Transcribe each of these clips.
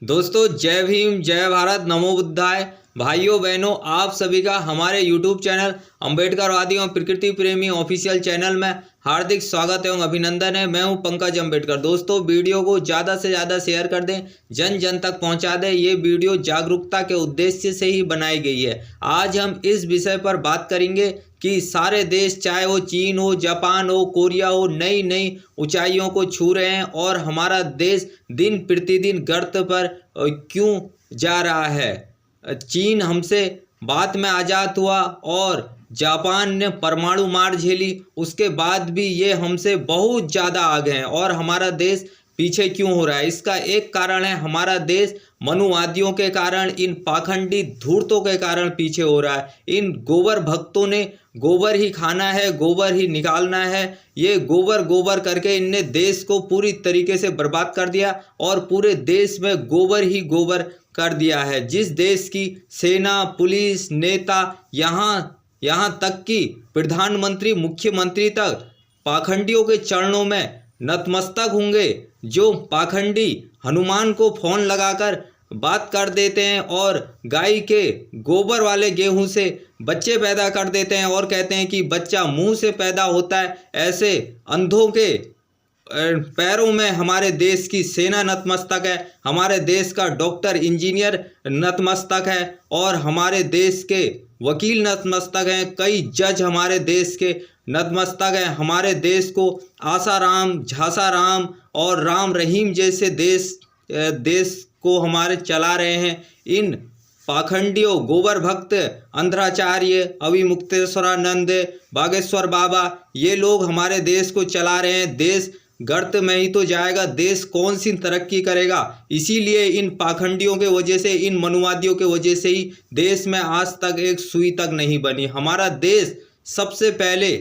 दोस्तों जय भीम, जय भारत, नमो बुद्धाय। भाइयों बहनों, आप सभी का हमारे YouTube चैनल अम्बेडकरवादी एवं प्रकृति प्रेमी ऑफिशियल चैनल में हार्दिक स्वागत एवं अभिनंदन है। मैं हूं पंकज अम्बेडकर। दोस्तों वीडियो को ज़्यादा से ज़्यादा शेयर कर दें, जन जन तक पहुंचा दें। ये वीडियो जागरूकता के उद्देश्य से ही बनाई गई है। आज हम इस विषय पर बात करेंगे कि सारे देश, चाहे वो चीन हो, जापान हो, कोरिया हो, नई नई ऊंचाइयों को छू रहे हैं और हमारा देश दिन प्रतिदिन गर्त पर क्यों जा रहा है। चीन हमसे बाद में आज़ाद हुआ और जापान ने परमाणु मार झेली, उसके बाद भी ये हमसे बहुत ज़्यादा आगे हैं और हमारा देश पीछे क्यों हो रहा है। इसका एक कारण है हमारा देश मनुवादियों के कारण, इन पाखंडी धूर्तों के कारण पीछे हो रहा है। इन गोबर भक्तों ने गोबर ही खाना है, गोबर ही निकालना है। ये गोबर गोबर करके इनने देश को पूरी तरीके से बर्बाद कर दिया और पूरे देश में गोबर ही गोबर कर दिया है। जिस देश की सेना, पुलिस, नेता, यहाँ तक कि प्रधानमंत्री, मुख्यमंत्री तक पाखंडियों के चरणों में नतमस्तक होंगे। जो पाखंडी हनुमान को फोन लगाकर बात कर देते हैं और गाय के गोबर वाले गेहूं से बच्चे पैदा कर देते हैं और कहते हैं कि बच्चा मुंह से पैदा होता है, ऐसे अंधों के पैरों में हमारे देश की सेना नतमस्तक है, हमारे देश का डॉक्टर, इंजीनियर नतमस्तक है और हमारे देश के वकील नतमस्तक हैं। कई जज हमारे देश के नतमस्तक हैं। हमारे देश को आसाराम, झासाराम और राम रहीम जैसे देश को हमारे चला रहे हैं। इन पाखंडियों, गोबर भक्त, अंधराचार्य, अविमुक्तेश्वरानंद, बागेश्वर बाबा, ये लोग हमारे देश को चला रहे हैं। देश गर्त में ही तो जाएगा, देश कौन सी तरक्की करेगा। इसीलिए इन पाखंडियों के वजह से, इन मनुवादियों के वजह से ही देश में आज तक एक सुई तक नहीं बनी। हमारा देश सबसे पहले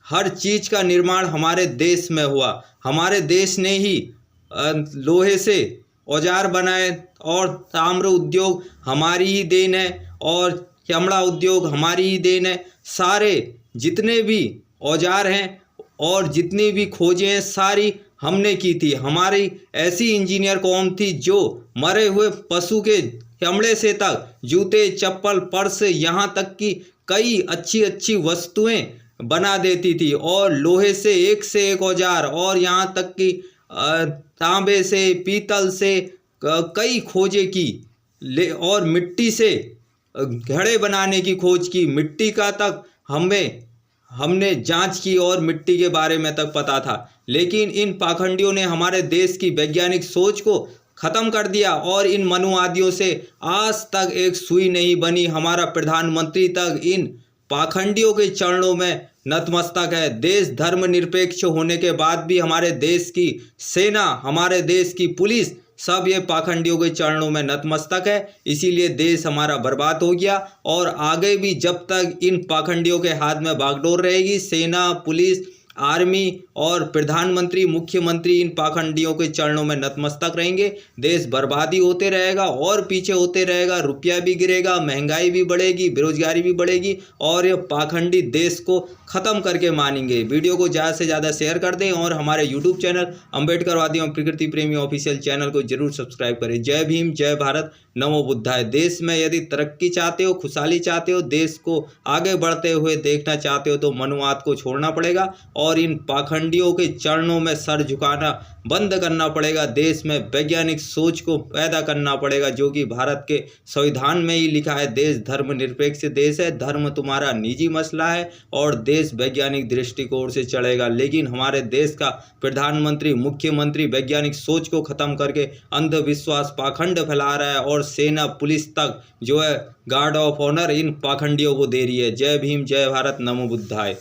हर चीज़ का निर्माण हमारे देश में हुआ। हमारे देश ने ही लोहे से औजार बनाए और ताम्र उद्योग हमारी ही देन है और चमड़ा उद्योग हमारी ही देन है। सारे जितने भी औजार हैं और जितनी भी खोजें हैं सारी हमने की थी। हमारी ऐसी इंजीनियर कौम थी जो मरे हुए पशु के चमड़े से तक जूते, चप्पल, पर्स, यहाँ तक कि कई अच्छी अच्छी वस्तुएं बना देती थी और लोहे से एक औजार और यहाँ तक कि तांबे से, पीतल से कई खोजें की और मिट्टी से घड़े बनाने की खोज की। मिट्टी का तक हमने जांच की और मिट्टी के बारे में तक पता था। लेकिन इन पाखंडियों ने हमारे देश की वैज्ञानिक सोच को ख़त्म कर दिया और इन मनुवादियों से आज तक एक सुई नहीं बनी। हमारा प्रधानमंत्री तक इन पाखंडियों के चरणों में नतमस्तक है। देश धर्मनिरपेक्ष होने के बाद भी हमारे देश की सेना, हमारे देश की पुलिस, सब ये पाखंडियों के चरणों में नतमस्तक है। इसीलिए देश हमारा बर्बाद हो गया और आगे भी जब तक इन पाखंडियों के हाथ में बागडोर रहेगी, सेना, पुलिस, आर्मी और प्रधानमंत्री, मुख्यमंत्री इन पाखंडियों के चरणों में नतमस्तक रहेंगे, देश बर्बादी होते रहेगा और पीछे होते रहेगा। रुपया भी गिरेगा, महंगाई भी बढ़ेगी, बेरोजगारी भी बढ़ेगी और ये पाखंडी देश को ख़त्म करके मानेंगे। वीडियो को ज़्यादा से ज़्यादा शेयर कर दें और हमारे यूट्यूब चैनल अम्बेडकरवादी एवं प्रकृति प्रेमी ऑफिशियल चैनल को जरूर सब्सक्राइब करें। जय भीम, जय भारत, नमो बुद्धाय। देश में यदि तरक्की चाहते हो, खुशहाली चाहते हो, देश को आगे बढ़ते हुए देखना चाहते हो तो मनुवाद को छोड़ना पड़ेगा और इन पाखंडियों के चरणों में सर झुकाना बंद करना पड़ेगा। देश में वैज्ञानिक सोच को पैदा करना पड़ेगा, जो कि भारत के संविधान में ही लिखा है। देश धर्मनिरपेक्ष देश है, धर्म तुम्हारा निजी मसला है और देश वैज्ञानिक दृष्टिकोण से चलेगा। लेकिन हमारे देश का प्रधानमंत्री, मुख्यमंत्री वैज्ञानिक सोच को खत्म करके अंधविश्वास, पाखंड फैला रहा है और सेना, पुलिस तक जो है गार्ड ऑफ ऑनर इन पाखंडियों को दे रही है। जय भीम, जय भारत, नमो बुद्धाय।